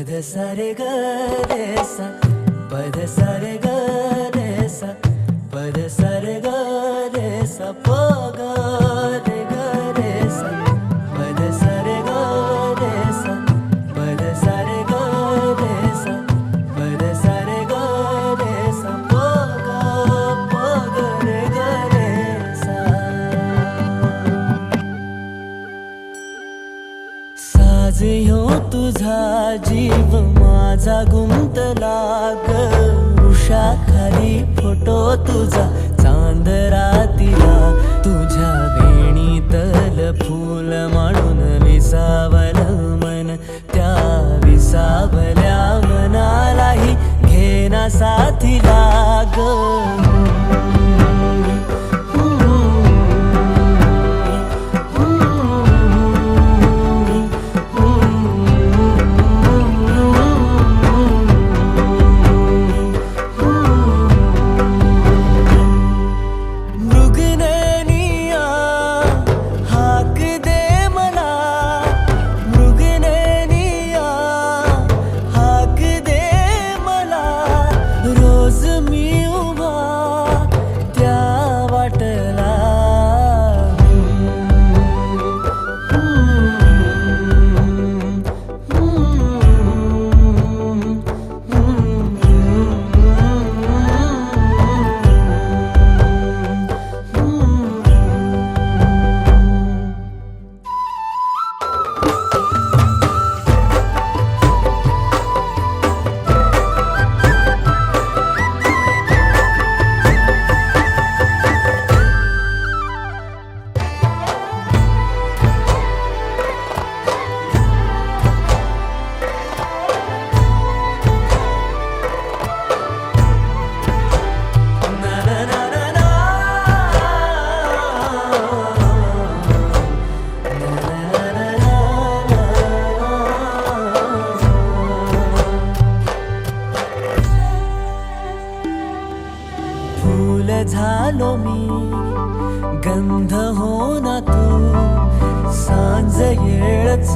पद सा रे ग रे सा, पद सा रे ग रे सा, पद सा रे ग रे सा, प ग रे ग रे सा, पद सा रे ग रे सा, पद सा रे ग रे सा, पद सा रे ग रे सा, प ग रे ग रे सा. साज ह्यो तुझा जीव माझा गुंतला ग, उषाखाली फोटो तुझा चांद रातीला, तुझ्या वेणीतल फूल म्हणून विसावल मन, त्या विसावल्या मनालाही घेना साथीला ग. फूल झालो मी, गंध हो ना तू, सांज येळच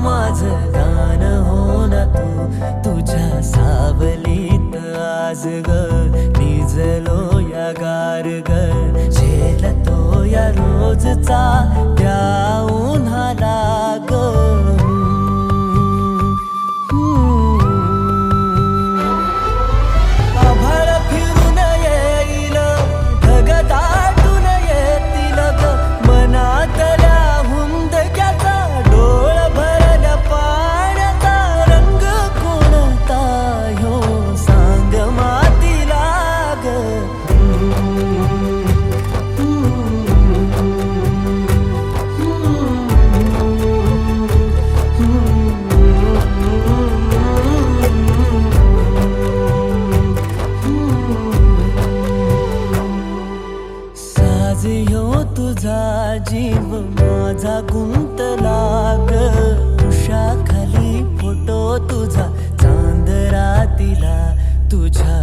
माझ गान हो ना तू, तुझ्या सावलीत आज ग निजलो या गार ग, झेलतो या रोजचा त्या उन्हाला ग. तुझा जीव माझा गुंतला ग, उषाखाली फोटो तुझा चांद रातीला, तुझ्या